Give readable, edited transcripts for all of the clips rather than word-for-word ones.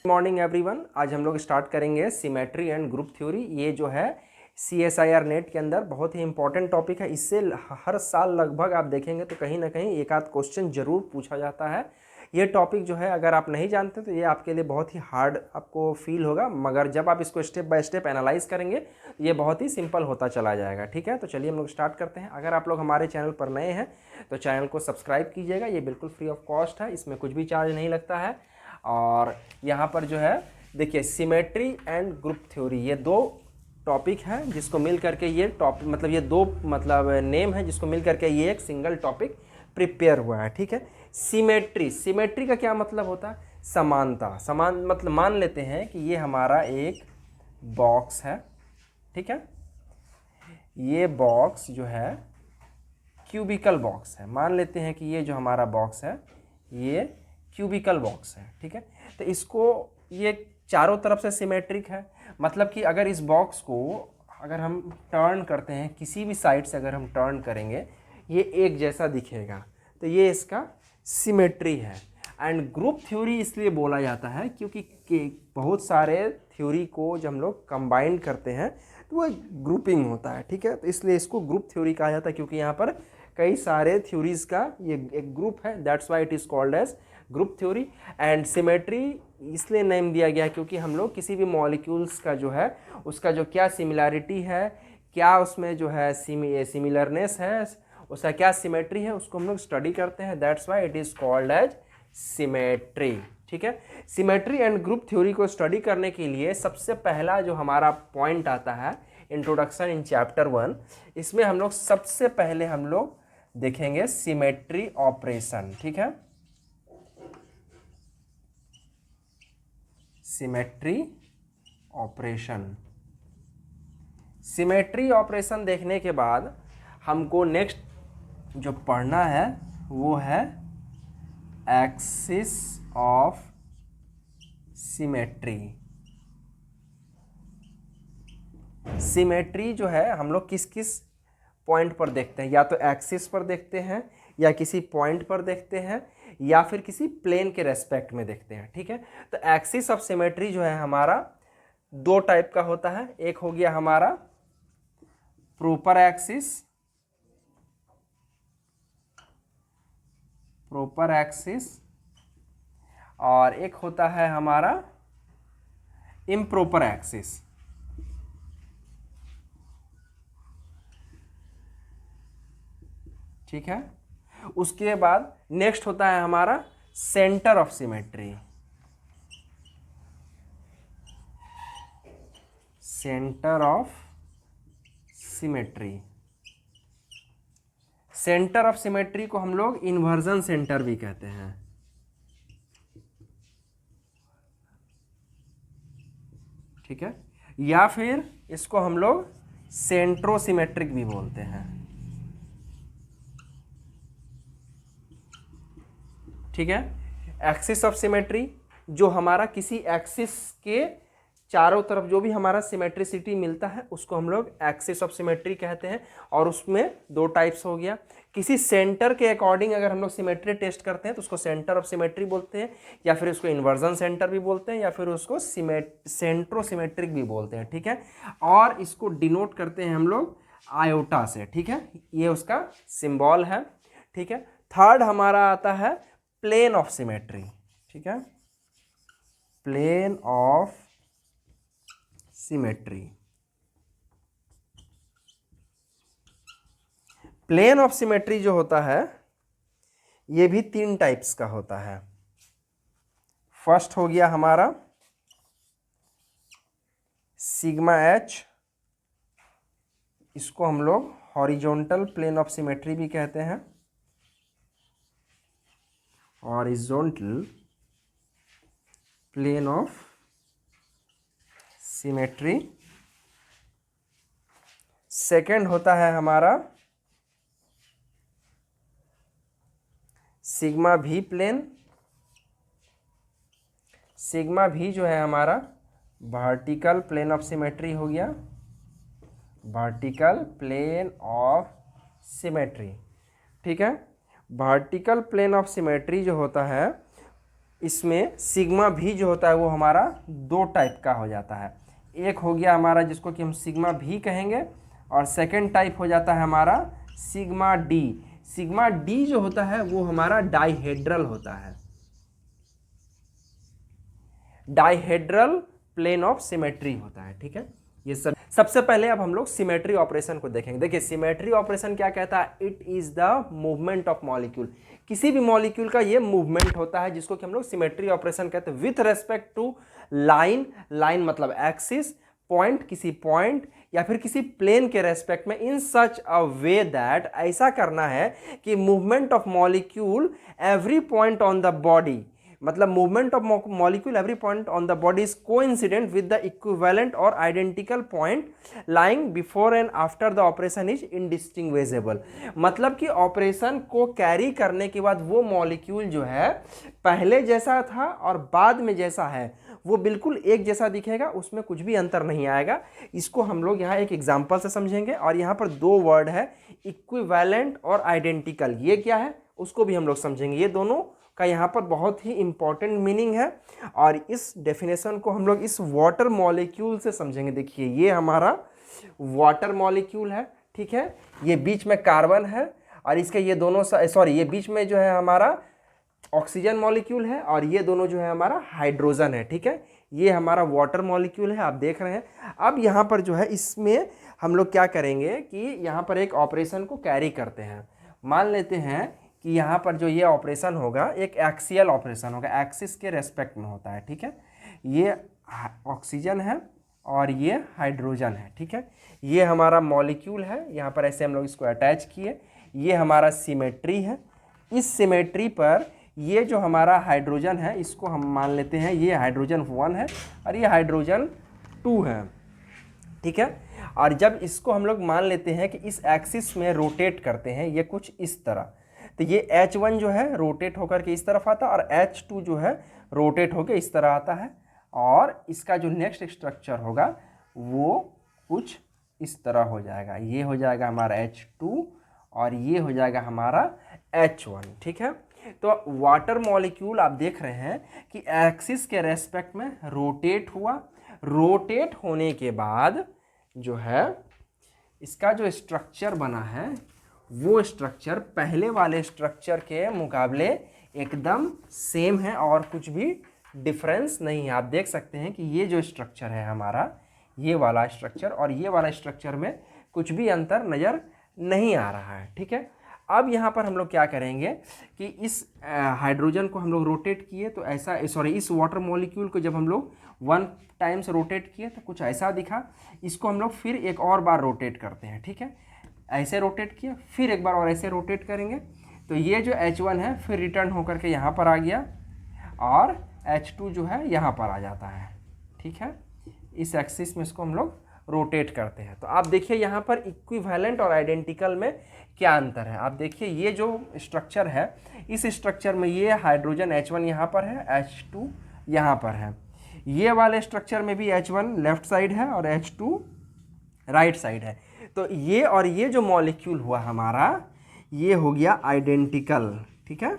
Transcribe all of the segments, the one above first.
Morning everyone. आज हम लोग स्टार्ट करेंगे सिमेट्री एंड ग्रुप थ्योरी। ये जो है CSIR नेट के अंदर बहुत ही इंपॉर्टेंट टॉपिक है। इससे हर साल लगभग आप देखेंगे तो कहीं ना कहीं एक आध क्वेश्चन जरूर पूछा जाता है। ये टॉपिक जो है अगर आप नहीं जानते तो ये आपके लिए बहुत ही हार्ड आपको फील होगा, मगर जब आप इसको स्टेप बाय स्टेप एनालाइज करेंगे ये बहुत ही सिंपल होता चला जाएगा। ठीक है, तो चलिए हम लोग स्टार्ट करते हैं। अगर आप लोग हमारे चैनल पर नए हैं तो चैनल को सब्सक्राइब कीजिएगा। ये बिल्कुल फ्री ऑफ कॉस्ट है, इसमें कुछ भी चार्ज नहीं लगता है। और यहाँ पर जो है देखिए सिमेट्री एंड ग्रुप थ्योरी, ये दो टॉपिक है जिसको मिल करके ये टॉपिक मतलब ये दो मतलब नेम है जिसको मिल करके ये एक सिंगल टॉपिक प्रिपेयर हुआ है। ठीक है, सिमेट्री का क्या मतलब होता है? समानता। समान मतलब मान लेते हैं कि ये हमारा एक बॉक्स है। ठीक है, ये बॉक्स जो है क्यूबिकल बॉक्स है। मान लेते हैं कि ये जो हमारा बॉक्स है ये क्यूबिकल बॉक्स है। ठीक है, तो इसको ये चारों तरफ से सिमेट्रिक है। मतलब कि अगर इस बॉक्स को अगर हम टर्न करते हैं, किसी भी साइड से अगर हम टर्न करेंगे ये एक जैसा दिखेगा, तो ये इसका सिमेट्री है। एंड ग्रुप थ्योरी इसलिए बोला जाता है क्योंकि बहुत सारे थ्योरी को जब हम लोग कंबाइन करते हैं तो वो ग्रुपिंग होता है। ठीक है, तो इसलिए इसको ग्रुप थ्योरी कहा जाता है क्योंकि यहाँ पर कई सारे थ्योरीज का ये एक ग्रुप है। That's why it is called age group theory. And symmetry इसलिए नेम दिया गया क्योंकि हम लोग किसी भी मॉलिक्यूल्स का जो है उसका जो क्या सिमिलैरिटी है, क्या उसमें जो है सिमिलरनेस है, उसका क्या सिमेट्री है, उसको हम लोग स्टडी करते हैं। That's why it is called as symmetry. ठीक है, सिमेट्री एंड ग्रुप थ्योरी को स्टडी करने के लिए सबसे पहला जो हमारा पॉइंट आता है इंट्रोडक्शन इन चैप्टर 1, इसमें हम लोग सबसे पहले हम लोग देखेंगे सिमेट्री ऑपरेशन। ठीक है, सिमेट्री ऑपरेशन। सिमेट्री ऑपरेशन देखने के बाद हमको नेक्स्ट जो पढ़ना है वो है एक्सिस ऑफ सिमेट्री। सिमेट्री जो है हम लोग किस किस पॉइंट पर देखते हैं, या तो एक्सिस पर देखते हैं, या किसी पॉइंट पर देखते हैं, या फिर किसी प्लेन के रेस्पेक्ट में देखते हैं। ठीक है, तो एक्सिस ऑफ सिमेट्री जो है हमारा दो टाइप का होता है। एक हो गया हमारा प्रोपर एक्सिस, और एक होता है हमारा इम्प्रॉपर एक्सिस। ठीक है, उसके बाद नेक्स्ट होता है हमारा centre of symmetry. Centre of symmetry, centre of symmetry को हम लोग इन्वर्जन सेंटर भी कहते हैं। ठीक है, या फिर इसको हम लोग सेंट्रोसिमेट्रिक भी बोलते हैं। ठीक है, एक्सिस ऑफ सिमेट्री जो हमारा किसी एक्सिस के चारों तरफ जो भी हमारा सिमेट्रिसिटी मिलता है उसको हम लोग एक्सिस ऑफ सिमेट्री कहते हैं। और उसमें दो टाइप्स हो गया, किसी सेंटर के अकॉर्डिंग अगर हम लोग सिमेट्री टेस्ट करते हैं तो उसको सेंटर ऑफ सिमेट्री बोलते हैं, या फिर उसको इन्वर्जन सेंटर भी बोलते हैं, या फिर उसको सेंट्रोसिमेट्रिक भी बोलते हैं। ठीक है, और इसको डिनोट करते हैं हम लोग आयोटा से। ठीक है, ये उसका सिंबल है। ठीक है, थर्ड हमारा आता है प्लेन ऑफ सिमेट्री। ठीक है, plane of symmetry. Plane of symmetry जो होता है ये भी तीन टाइप्स का होता है। फर्स्ट हो गया हमारा सिग्मा एच, इसको हम लोग हॉरिजॉन्टल प्लेन ऑफ सिमेट्री भी कहते हैं। Horizontal plane of symmetry. Second होता है हमारा सिग्मा भी प्लेन। सिग्मा भी जो है हमारा वर्टिकल प्लेन ऑफ सिमेट्री हो गया, वर्टिकल प्लेन ऑफ सिमेट्री। ठीक है, वर्टिकल प्लेन ऑफ सिमेट्री जो होता है इसमें सिग्मा भी जो होता है वो हमारा दो टाइप का हो जाता है। एक हो गया हमारा जिसको कि हम सिग्मा भी कहेंगे, और सेकंड टाइप हो जाता है हमारा सिग्मा डी। सिग्मा डी जो होता है वो हमारा डाइहेड्रल होता है, डाइहेड्रल प्लेन ऑफ सिमेट्री होता है। ठीक है, ये सबसे पहले अब हम लोग सिमेट्री ऑपरेशन को देखेंगे। देखिए सिमेट्री ऑपरेशन क्या कहता है, it is the movement of molecule. किसी भी मॉलिक्यूल का ये मूवमेंट होता है जिसको कि हम लोग सिमेट्री ऑपरेशन कहते हैं, with respect to line. Line मतलब एक्सिस, पॉइंट किसी पॉइंट या फिर किसी प्लेन के रेस्पेक्ट में, इन सच अ वे दैट, ऐसा करना है कि movement of molecule every point on the body, मतलब movement of molecule every point on the body is coincident with the equivalent और identical point lying before and after the operation is indistinguishable. मतलब कि operation को carry करने के बाद वो molecule जो है पहले जैसा था और बाद में जैसा है वो बिल्कुल एक जैसा दिखेगा, उसमें कुछ भी अंतर नहीं आएगा। इसको हम लोग यहाँ एक एग्जाम्पल से समझेंगे। और यहाँ पर दो वर्ड है, इक्विवेलेंट और आइडेंटिकल। ये क्या है उसको भी हम लोग समझेंगे। ये दोनों का यहाँ पर बहुत ही इंपॉर्टेंट मीनिंग है और इस डेफिनेशन को हम लोग इस वाटर मॉलिक्यूल से समझेंगे। देखिए ये हमारा वाटर मॉलिक्यूल है, ठीक है, ये बीच में कार्बन है और इसके ये दोनों ये बीच में जो है हमारा ऑक्सीजन मॉलिक्यूल है और ये दोनों जो है हमारा हाइड्रोजन है। ठीक है, ये हमारा वाटर मॉलिक्यूल है, आप देख रहे हैं। अब यहाँ पर जो है इसमें हम लोग क्या करेंगे कि यहाँ पर एक ऑपरेशन को कैरी करते हैं। मान लेते हैं कि यहाँ पर जो ये ऑपरेशन होगा एक एक्सियल ऑपरेशन होगा, एक्सिस के रेस्पेक्ट में होता है। ठीक है, ये ऑक्सीजन है और ये हाइड्रोजन है। ठीक है, ये हमारा मॉलिक्यूल है, यहाँ पर ऐसे हम लोग इसको अटैच किए। ये हमारा सिमेट्री है। इस सिमेट्री पर ये जो हमारा हाइड्रोजन है इसको हम मान लेते हैं ये हाइड्रोजन 1 है और ये हाइड्रोजन 2 है। ठीक है, और जब इसको हम लोग मान लेते हैं कि इस एक्सिस में रोटेट करते हैं ये कुछ इस तरह, तो ये H1 जो है रोटेट होकर के इस तरफ आता है और H2 जो है रोटेट होकर इस तरह आता है। और इसका जो नेक्स्ट स्ट्रक्चर होगा वो कुछ इस तरह हो जाएगा। ये हो जाएगा हमारा H2 और ये हो जाएगा हमारा H1। ठीक है, तो वाटर मॉलिक्यूल आप देख रहे हैं कि एक्सिस के रेस्पेक्ट में रोटेट हुआ। रोटेट होने के बाद जो है इसका जो स्ट्रक्चर बना है वो स्ट्रक्चर पहले वाले स्ट्रक्चर के मुकाबले एकदम सेम है और कुछ भी डिफरेंस नहीं है। आप देख सकते हैं कि ये जो स्ट्रक्चर है हमारा, ये वाला स्ट्रक्चर और ये वाला स्ट्रक्चर में कुछ भी अंतर नज़र नहीं आ रहा है। ठीक है, अब यहाँ पर हम लोग क्या करेंगे कि इस हाइड्रोजन को हम लोग रोटेट किए तो ऐसा, इस वाटर मॉलिक्यूल को जब हम लोग 1 टाइम्स रोटेट किए तो कुछ ऐसा दिखा। इसको हम लोग फिर एक और बार रोटेट करते हैं। ठीक है, ऐसे रोटेट किया, फिर एक बार और ऐसे रोटेट करेंगे तो ये जो H1 है फिर रिटर्न होकर के यहाँ पर आ गया और H2 जो है यहाँ पर आ जाता है। ठीक है, इस एक्सिस में इसको हम लोग रोटेट करते हैं। तो आप देखिए यहाँ पर इक्विवेलेंट और आइडेंटिकल में क्या अंतर है। आप देखिए ये जो स्ट्रक्चर है इस स्ट्रक्चर में ये हाइड्रोजन H1 यहाँ पर है, H2 यहाँ पर है। ये वाले स्ट्रक्चर में भी H1 लेफ्ट साइड है और H2 राइट साइड है। तो ये और ये जो मॉलिक्यूल हुआ हमारा ये हो गया आइडेंटिकल। ठीक है,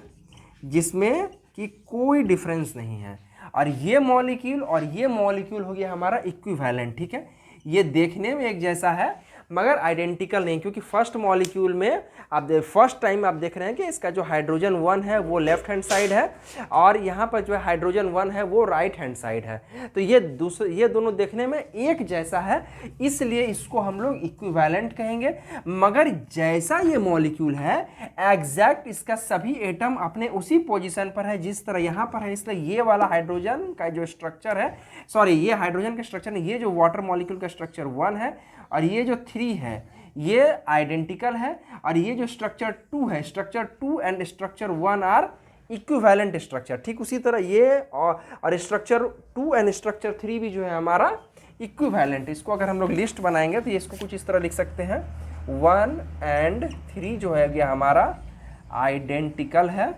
जिसमें कि कोई डिफरेंस नहीं है। और ये मॉलिक्यूल और ये मॉलिक्यूल हो गया हमारा इक्विवेलेंट। ठीक है, ये देखने में एक जैसा है मगर आइडेंटिकल नहीं, क्योंकि फर्स्ट मॉलिक्यूल में आप फर्स्ट टाइम आप देख रहे हैं कि इसका जो हाइड्रोजन 1 है वो लेफ्ट हैंड साइड है और यहाँ पर जो है हाइड्रोजन 1 है वो राइट हैंड साइड है। तो ये दोनों देखने में एक जैसा है, इसलिए इसको हम लोग इक्विवेलेंट कहेंगे। मगर जैसा ये मॉलिक्यूल है एग्जैक्ट इसका सभी एटम अपने उसी पोजिशन पर है जिस तरह यहाँ पर है। इसलिए ये वाला हाइड्रोजन का जो स्ट्रक्चर है, ये हाइड्रोजन का स्ट्रक्चर नहीं, ये जो वाटर मॉलिक्यूल का स्ट्रक्चर 1 है और ये जो 3 है ये आइडेंटिकल है और ये जो स्ट्रक्चर 2 है, structure 2 and structure 1 are equivalent structure. ठीक उसी तरह ये और स्ट्रक्चर 2 एंड स्ट्रक्चर 3 भी जो है हमारा इक्विवेलेंट। इसको अगर हम लोग लिस्ट बनाएंगे तो ये इसको कुछ इस तरह लिख सकते हैं, 1 एंड 3 जो है गया हमारा आइडेंटिकल है।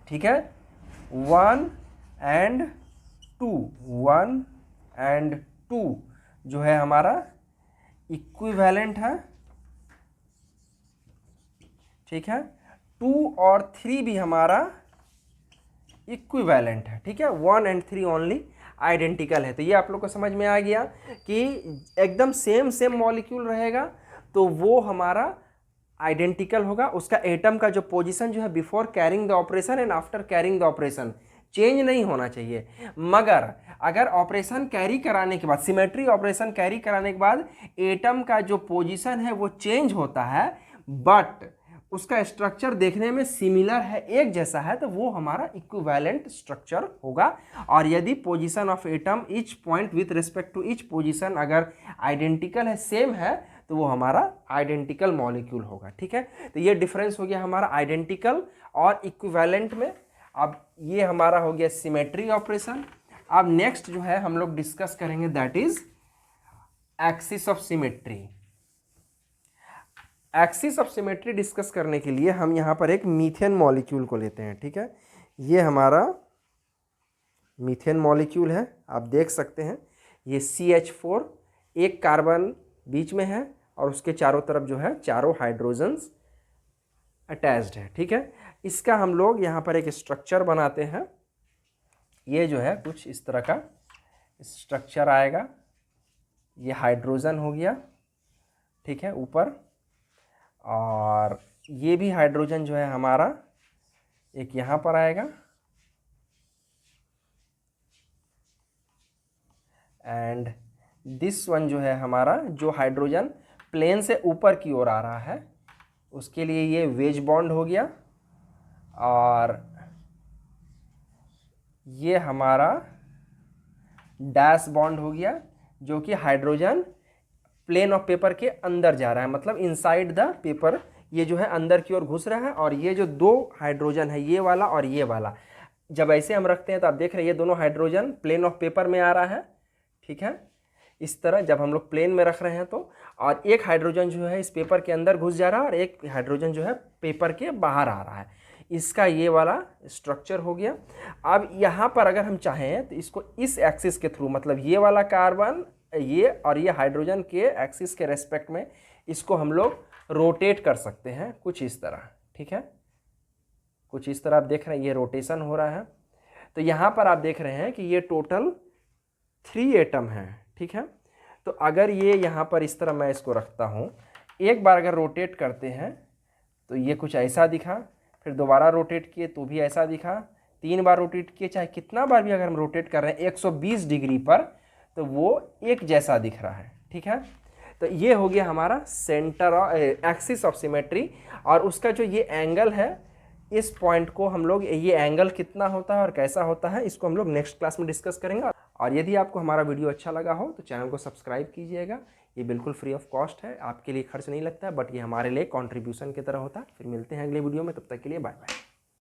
ठीक है, 1 एंड 2 जो है हमारा इक्विवेलेंट है। ठीक है, 2 और 3 भी हमारा इक्विवेलेंट है, ठीक है। 1 and 3 ओनली आइडेंटिकल है। तो ये आप लोग को समझ में आ गया कि एकदम सेम मॉलिक्यूल रहेगा तो वो हमारा आइडेंटिकल होगा, उसका एटम का जो पोजीशन जो है before carrying the operation and after carrying the operation change नहीं होना चाहिए। मगर अगर ऑपरेशन कैरी कराने के बाद, सिमेट्री ऑपरेशन कैरी कराने के बाद एटम का जो पोजीशन है वो चेंज होता है, बट उसका स्ट्रक्चर देखने में सिमिलर है, एक जैसा है, तो वो हमारा इक्विवेलेंट स्ट्रक्चर होगा। और यदि position of atom each point with respect to each position अगर आइडेंटिकल है, सेम है, तो वो हमारा आइडेंटिकल मॉलिक्यूल होगा, ठीक है। तो ये डिफरेंस हो गया हमारा आइडेंटिकल और इक्विवेलेंट में। अब ये हमारा हो गया सिमेट्री ऑपरेशन। अब नेक्स्ट जो है हम लोग डिस्कस करेंगे that is axis of symmetry. Axis of symmetry discuss करने के लिए हम यहाँ पर एक मीथेन मॉलिक्यूल को लेते हैं, ठीक है। ये हमारा मीथेन मॉलिक्यूल है, आप देख सकते हैं ये CH4, एक कार्बन बीच में है और उसके चारों तरफ जो है चारों हाइड्रोजन्स अटैच्ड है, ठीक है। इसका हम लोग यहाँ पर एक स्ट्रक्चर बनाते हैं। ये जो है कुछ इस तरह का स्ट्रक्चर आएगा। ये हाइड्रोजन हो गया, ठीक है, ऊपर, और ये भी हाइड्रोजन जो है हमारा एक यहाँ पर आएगा, एंड दिस वन जो है हमारा, जो हाइड्रोजन प्लेन से ऊपर की ओर आ रहा है, उसके लिए ये वेज बॉन्ड हो गया। और ये हमारा डैश बॉन्ड हो गया, जो कि हाइड्रोजन प्लेन ऑफ पेपर के अंदर जा रहा है, मतलब इनसाइड द पेपर ये जो है अंदर की ओर घुस रहा है। और ये जो दो हाइड्रोजन है, ये वाला और ये वाला, जब ऐसे हम रखते हैं तो आप देख रहे हैं ये दोनों हाइड्रोजन प्लेन ऑफ पेपर में आ रहा है, ठीक है। इस तरह जब हम लोग प्लेन में रख रहे हैं तो, और एक हाइड्रोजन जो है इस पेपर के अंदर घुस जा रहा है और एक हाइड्रोजन जो है पेपर के बाहर आ रहा है। इसका ये वाला स्ट्रक्चर हो गया। अब यहाँ पर अगर हम चाहें तो इसको इस एक्सिस के थ्रू, मतलब ये वाला कार्बन, ये और ये हाइड्रोजन के एक्सिस के रेस्पेक्ट में इसको हम लोग रोटेट कर सकते हैं कुछ इस तरह, ठीक है। कुछ इस तरह आप देख रहे हैं ये रोटेशन हो रहा है। तो यहाँ पर आप देख रहे हैं कि ये टोटल 3 एटम है, ठीक है। तो अगर ये यहाँ पर इस तरह मैं इसको रखता हूँ, एक बार अगर रोटेट करते हैं तो ये कुछ ऐसा दिखा, फिर दोबारा रोटेट किए तो भी ऐसा दिखा, 3 बार रोटेट किए, चाहे कितना बार भी अगर हम रोटेट कर रहे हैं 120 डिग्री पर, तो वो एक जैसा दिख रहा है, ठीक है। तो ये हो गया हमारा सेंटर एक्सिस ऑफ सिमेट्री। और उसका जो ये एंगल है, इस पॉइंट को हम लोग, ये एंगल कितना होता है और कैसा होता है, इसको हम लोग नेक्स्ट क्लास में डिस्कस करेंगे। और यदि आपको हमारा वीडियो अच्छा लगा हो तो चैनल को सब्सक्राइब कीजिएगा। ये बिल्कुल फ्री ऑफ कॉस्ट है, आपके लिए खर्च नहीं लगता है, बट ये हमारे लिए कंट्रीब्यूशन की तरह होता है। फिर मिलते हैं अगले वीडियो में, तब तक के लिए बाय बाय।